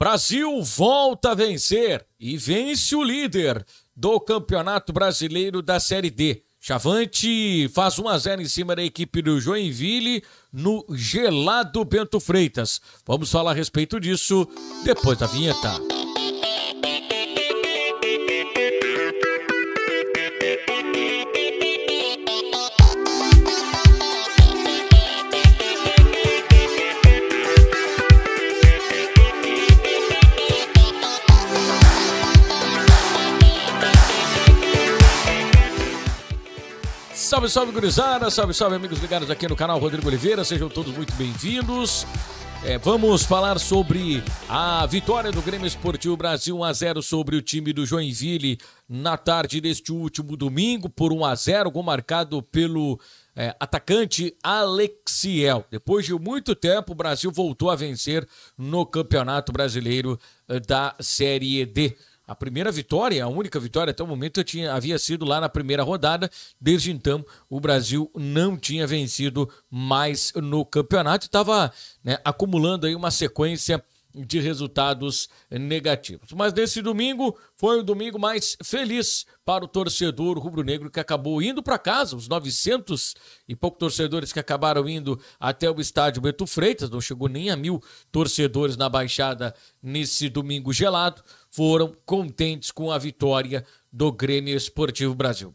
Brasil volta a vencer e vence o líder do Campeonato Brasileiro da Série D. Chavante faz 1-0 em cima da equipe do Joinville no gelado Bento Freitas. Vamos falar a respeito disso depois da vinheta. Salve, salve, gurizada, salve, salve, amigos ligados aqui no canal Rodrigo Oliveira, sejam todos muito bem-vindos. Vamos falar sobre a vitória do Grêmio Esportivo Brasil 1-0 sobre o time do Joinville na tarde deste último domingo, por 1-0, gol marcado pelo atacante Alexiel. Depois de muito tempo, o Brasil voltou a vencer no Campeonato Brasileiro da Série D. A primeira vitória, a única vitória até o momento havia sido lá na primeira rodada. Desde então, o Brasil não tinha vencido mais no campeonato e estava acumulando aí uma sequência de resultados negativos. Mas nesse domingo foi o domingo mais feliz para o torcedor rubro-negro, que acabou indo para casa. Os 900 e poucos torcedores que acabaram indo até o estádio Bento Freitas, não chegou nem a 1.000 torcedores na Baixada nesse domingo gelado, foram contentes com a vitória do Grêmio Esportivo Brasil.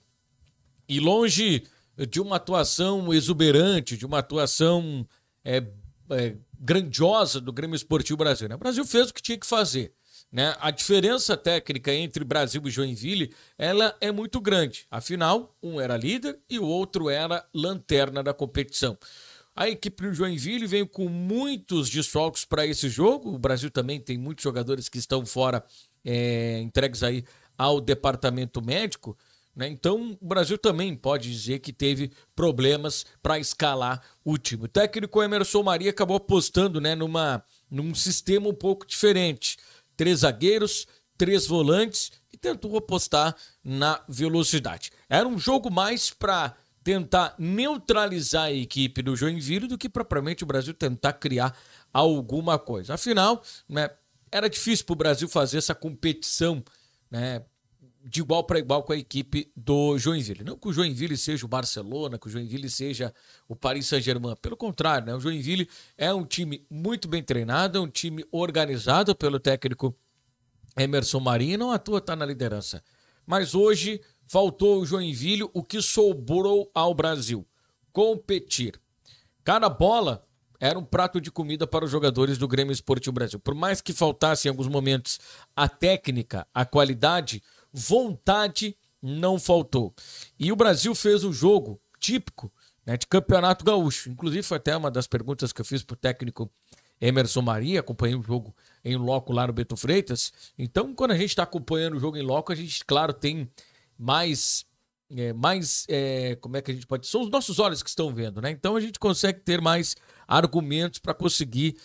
E longe de uma atuação exuberante, de uma atuação grandiosa do Grêmio Esportivo Brasil, né? O Brasil fez o que tinha que fazer, né? A diferença técnica entre Brasil e Joinville, ela é muito grande. Afinal, um era líder e o outro era lanterna da competição. A equipe do Joinville veio com muitos desfalques para esse jogo. O Brasil também tem muitos jogadores que estão fora, entregues aí ao departamento médico, né? Então, o Brasil também pode dizer que teve problemas para escalar o time. O técnico Emerson Maria acabou apostando, num sistema um pouco diferente. 3 zagueiros, 3 volantes e tentou apostar na velocidade. Era um jogo mais para tentar neutralizar a equipe do Joinville do que propriamente o Brasil tentar criar alguma coisa. Afinal, era difícil para o Brasil fazer essa competição, de igual para igual com a equipe do Joinville. Não que o Joinville seja o Barcelona, que o Joinville seja o Paris Saint-Germain. Pelo contrário, o Joinville é um time muito bem treinado, é um time organizado pelo técnico Emerson Maria, não à toa está na liderança. Mas hoje faltou o Joinville o que sobrou ao Brasil: competir. Cada bola era um prato de comida para os jogadores do Grêmio Esportivo Brasil. Por mais que faltasse em alguns momentos a técnica, a qualidade, vontade não faltou. E o Brasil fez um jogo típico, de campeonato gaúcho. Inclusive foi até uma das perguntas que eu fiz para o técnico Emerson Maria. Acompanhei o jogo em loco lá no Bento Freitas. Então, quando a gente está acompanhando o jogo em loco, a gente, claro, tem mais como é que a gente pode... São os nossos olhos que estão vendo, né? Então a gente consegue ter mais argumentos para conseguir,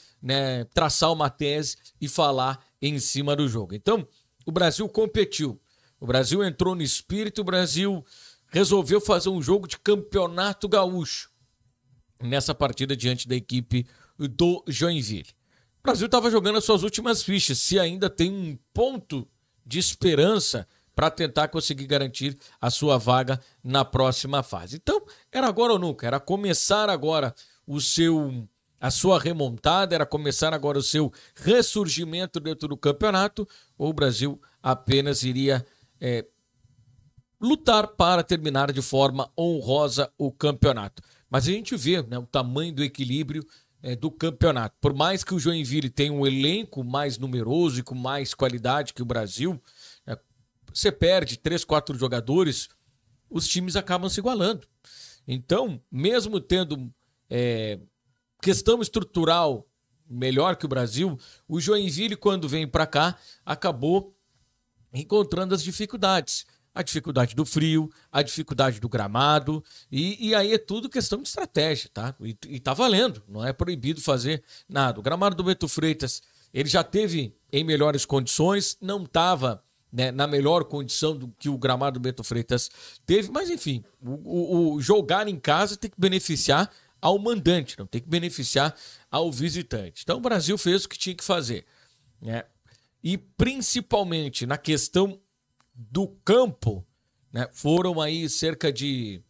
traçar uma tese e falar em cima do jogo. Então, o Brasil competiu. O Brasil entrou no espírito, o Brasil resolveu fazer um jogo de campeonato gaúcho nessa partida diante da equipe do Joinville. O Brasil estava jogando as suas últimas fichas, se ainda tem um ponto de esperança para tentar conseguir garantir a sua vaga na próxima fase. Então, era agora ou nunca, era começar agora a sua remontada, era começar agora o seu ressurgimento dentro do campeonato, ou o Brasil apenas iria lutar para terminar de forma honrosa o campeonato. Mas a gente vê o tamanho do equilíbrio do campeonato. Por mais que o Joinville tenha um elenco mais numeroso e com mais qualidade que o Brasil, você perde 3, 4 jogadores, os times acabam se igualando. Então, mesmo tendo questão estrutural melhor que o Brasil, o Joinville, quando vem para cá, acabou encontrando as dificuldades. A dificuldade do frio, a dificuldade do gramado, e aí é tudo questão de estratégia, tá? E tá valendo, não é proibido fazer nada. O gramado do Bento Freitas, ele já teve em melhores condições, não estava na melhor condição do que o gramado do Bento Freitas teve, mas enfim, o jogar em casa tem que beneficiar ao mandante, não tem que beneficiar ao visitante. Então o Brasil fez o que tinha que fazer. né? E principalmente na questão do campo, né? Foram aí cerca de,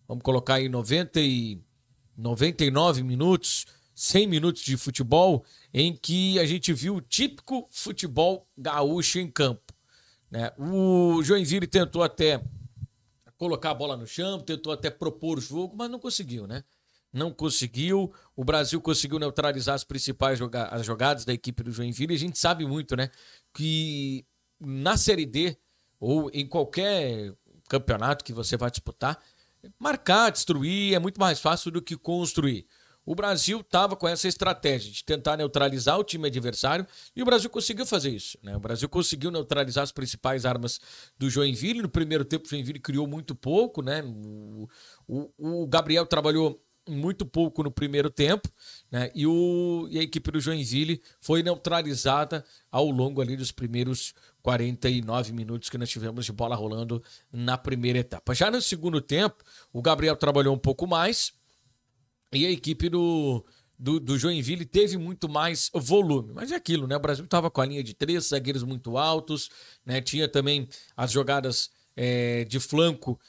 vamos colocar aí 99 minutos, 100 minutos de futebol, em que a gente viu o típico futebol gaúcho em campo, né? O Joinville tentou até colocar a bola no chão, tentou até propor o jogo, mas não conseguiu, né? Não conseguiu. O Brasil conseguiu neutralizar as principais as jogadas da equipe do Joinville. E a gente sabe muito, né, que na Série D ou em qualquer campeonato que você vai disputar, marcar, destruir é muito mais fácil do que construir. O Brasil estava com essa estratégia de tentar neutralizar o time adversário e o Brasil conseguiu fazer isso, né? O Brasil conseguiu neutralizar as principais armas do Joinville. No primeiro tempo, o Joinville criou muito pouco, né? O Gabriel trabalhou muito pouco no primeiro tempo, né? E a equipe do Joinville foi neutralizada ao longo ali dos primeiros 49 minutos que nós tivemos de bola rolando na primeira etapa. Já no segundo tempo, o Gabriel trabalhou um pouco mais, e a equipe do Joinville teve muito mais volume. Mas é aquilo, né? O Brasil estava com a linha de 3 zagueiros muito altos, né? Tinha também as jogadas de flanco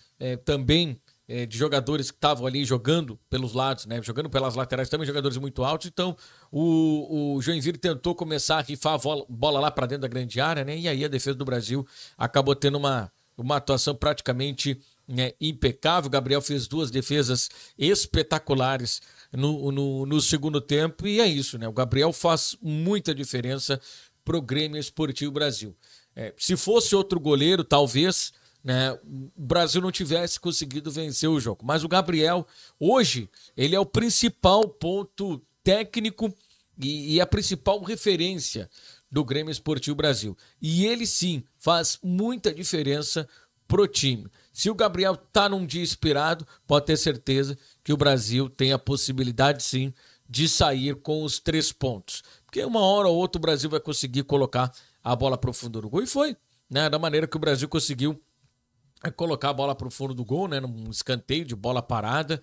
também de jogadores que estavam ali jogando pelos lados, né? Jogando pelas laterais também, jogadores muito altos. Então, o Joinville tentou começar a rifar a bola lá para dentro da grande área, né? E aí a defesa do Brasil acabou tendo uma atuação praticamente impecável. O Gabriel fez 2 defesas espetaculares no segundo tempo, e é isso, né? O Gabriel faz muita diferença pro Grêmio Esportivo Brasil. Se fosse outro goleiro, talvez, né, o Brasil não tivesse conseguido vencer o jogo. Mas o Gabriel, hoje, ele é o principal ponto técnico e a principal referência do Grêmio Esportivo Brasil. E ele sim faz muita diferença pro time. Se o Gabriel tá num dia inspirado, pode ter certeza que o Brasil tem a possibilidade sim de sair com os 3 pontos. Porque uma hora ou outra o Brasil vai conseguir colocar a bola pro fundo do gol. E foi, né, da maneira que o Brasil conseguiu colocar a bola pro fundo do gol, né, num escanteio de bola parada.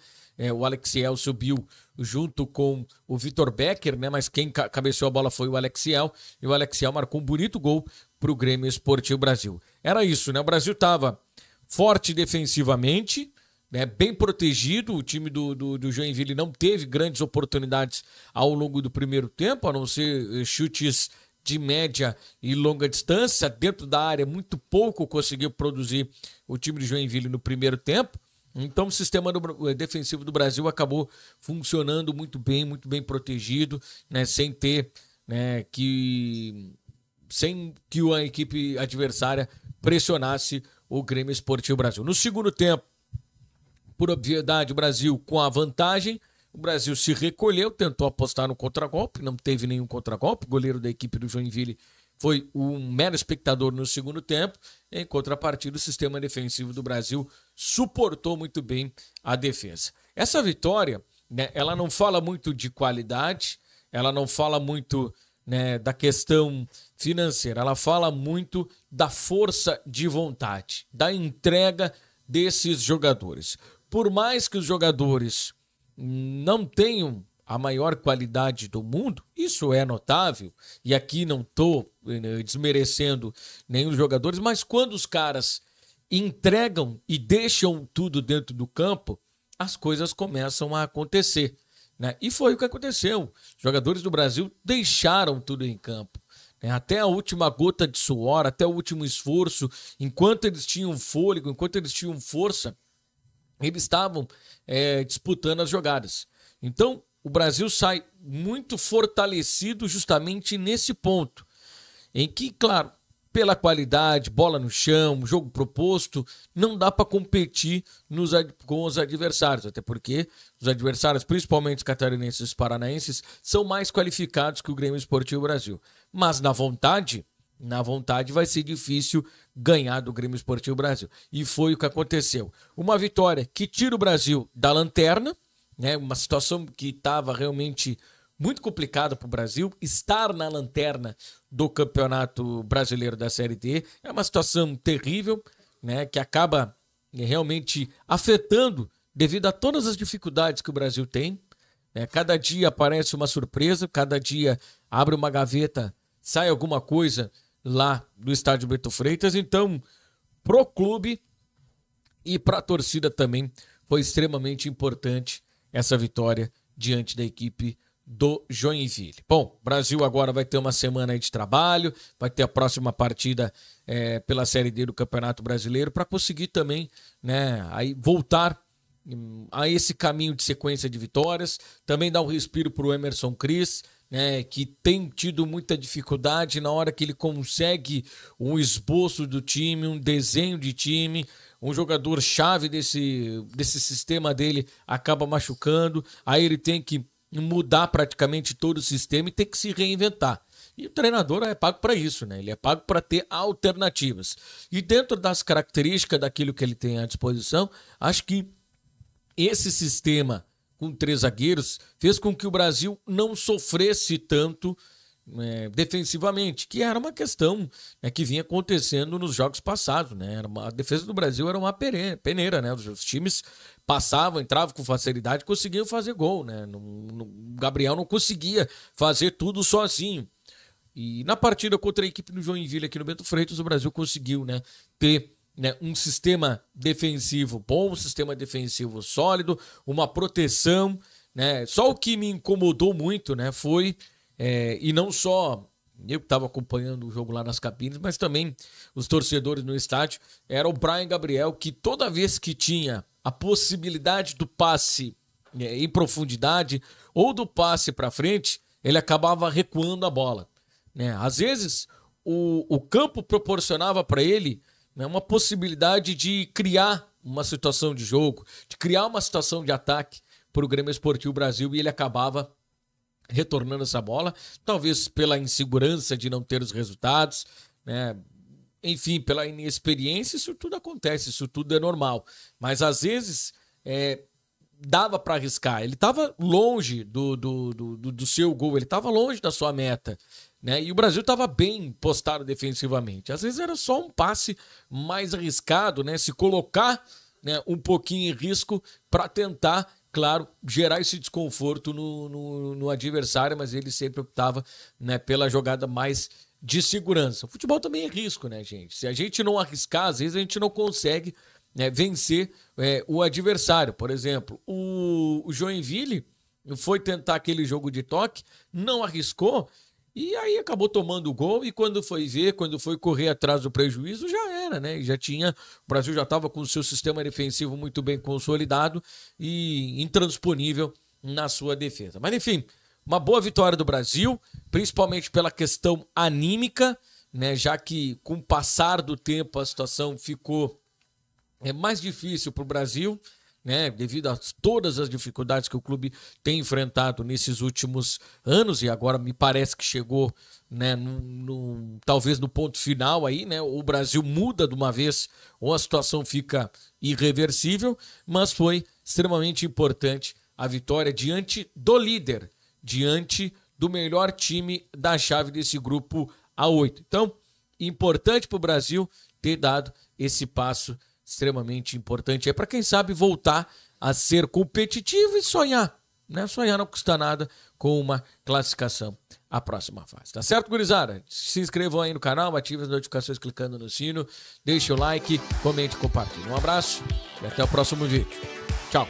O Alexiel subiu junto com o Vitor Becker, né, mas quem cabeceou a bola foi o Alexiel, e o Alexiel marcou um bonito gol pro Grêmio Esportivo Brasil. Era isso, né? O Brasil estava forte defensivamente, né, bem protegido. O time do Joinville não teve grandes oportunidades ao longo do primeiro tempo, a não ser chutes de média e longa distância. Dentro da área, muito pouco conseguiu produzir o time de Joinville no primeiro tempo. Então o sistema defensivo do Brasil acabou funcionando muito bem protegido, né, sem que a equipe adversária pressionasse o Grêmio Esportivo Brasil. No segundo tempo, por obviedade, o Brasil com a vantagem, o Brasil se recolheu, tentou apostar no contragolpe, não teve nenhum contragolpe. O goleiro da equipe do Joinville foi um mero espectador no segundo tempo. Em contrapartida, o sistema defensivo do Brasil suportou muito bem a defesa. Essa vitória, né, ela não fala muito de qualidade, ela não fala muito, né, da questão financeira, ela fala muito da força de vontade, da entrega desses jogadores. Por mais que os jogadores não tenham a maior qualidade do mundo, isso é notável, e aqui não estou desmerecendo nenhum dos jogadores, mas quando os caras entregam e deixam tudo dentro do campo, as coisas começam a acontecer, né? E foi o que aconteceu. Os jogadores do Brasil deixaram tudo em campo, né? Até a última gota de suor, até o último esforço, enquanto eles tinham fôlego, enquanto eles tinham força, eles estavam disputando as jogadas. Então, o Brasil sai muito fortalecido justamente nesse ponto, em que, claro, pela qualidade, bola no chão, jogo proposto, não dá para competir com os adversários, até porque os adversários, principalmente os catarinenses e os paranaenses, são mais qualificados que o Grêmio Esportivo Brasil. Mas na vontade vai ser difícil ganhar do Grêmio Esportivo Brasil. E foi o que aconteceu. Uma vitória que tira o Brasil da lanterna, né? Uma situação que estava realmente muito complicada para o Brasil. Estar na lanterna do Campeonato Brasileiro da Série D é uma situação terrível, né? Que acaba realmente afetando devido a todas as dificuldades que o Brasil tem. Cada dia aparece uma surpresa, cada dia abre uma gaveta sai alguma coisa lá do estádio Bento Freitas. Então, pro clube e pra torcida também foi extremamente importante essa vitória diante da equipe do Joinville. Bom, o Brasil agora vai ter uma semana aí de trabalho, vai ter a próxima partida pela Série D do Campeonato Brasileiro para conseguir também, né, aí voltar a esse caminho de sequência de vitórias, também dar um respiro para o Emerson Cris, né, que tem tido muita dificuldade na hora que ele consegue um esboço do time, um desenho de time, um jogador-chave desse sistema dele acaba machucando, aí ele tem que mudar praticamente todo o sistema e ter que se reinventar. E o treinador é pago para isso, né? Ele é pago para ter alternativas. E dentro das características daquilo que ele tem à disposição, acho que esse sistema com 3 zagueiros fez com que o Brasil não sofresse tanto defensivamente, que era uma questão, né, que vinha acontecendo nos jogos passados, né? A defesa do Brasil era uma peneira, né? Os times passavam, entravam com facilidade, conseguiam fazer gol, né? O Gabriel não conseguia fazer tudo sozinho. E na partida contra a equipe do Joinville aqui no Bento Freitas, o Brasil conseguiu, né, ter, né, um sistema defensivo bom, um sistema defensivo sólido, uma proteção, né? Só o que me incomodou muito, né, foi e não só eu que estava acompanhando o jogo lá nas cabines, mas também os torcedores no estádio, era o Brian Gabriel, que toda vez que tinha a possibilidade do passe em profundidade ou do passe para frente, ele acabava recuando a bola, né? Às vezes o campo proporcionava para ele, né, uma possibilidade de criar uma situação de jogo, de criar uma situação de ataque para o Grêmio Esportivo Brasil, e ele acabava retornando essa bola, talvez pela insegurança de não ter os resultados, né? Enfim, pela inexperiência. Isso tudo acontece, isso tudo é normal, mas às vezes dava para arriscar. Ele estava longe do seu gol, ele estava longe da sua meta, né? E o Brasil estava bem postado defensivamente. Às vezes era só um passe mais arriscado, né? Se colocar, né, um pouquinho em risco para tentar, claro, gerar esse desconforto no adversário, mas ele sempre optava, né, pela jogada mais de segurança. O futebol também é risco, né, gente? Se a gente não arriscar, às vezes a gente não consegue, né, vencer o adversário. Por exemplo, o Joinville foi tentar aquele jogo de toque, não arriscou, e aí acabou tomando o gol, e quando foi ver, quando foi correr atrás do prejuízo, já era, né? Já tinha, o Brasil já estava com o seu sistema defensivo muito bem consolidado e intransponível na sua defesa. Mas enfim, uma boa vitória do Brasil, principalmente pela questão anímica, né? Já que com o passar do tempo a situação ficou mais difícil para o Brasil, né, devido a todas as dificuldades que o clube tem enfrentado nesses últimos anos, e agora me parece que chegou, né, talvez no ponto final aí, né, o Brasil muda de uma vez ou a situação fica irreversível, mas foi extremamente importante a vitória diante do líder, diante do melhor time da chave desse grupo A8. Então, importante para o Brasil ter dado esse passo extremamente importante. É para quem sabe voltar a ser competitivo e sonhar, né? Sonhar não custa nada com uma classificação à próxima fase. Tá certo, gurizada? Se inscrevam aí no canal, ativem as notificações clicando no sino, deixe o like, comente e compartilhe. Um abraço e até o próximo vídeo. Tchau!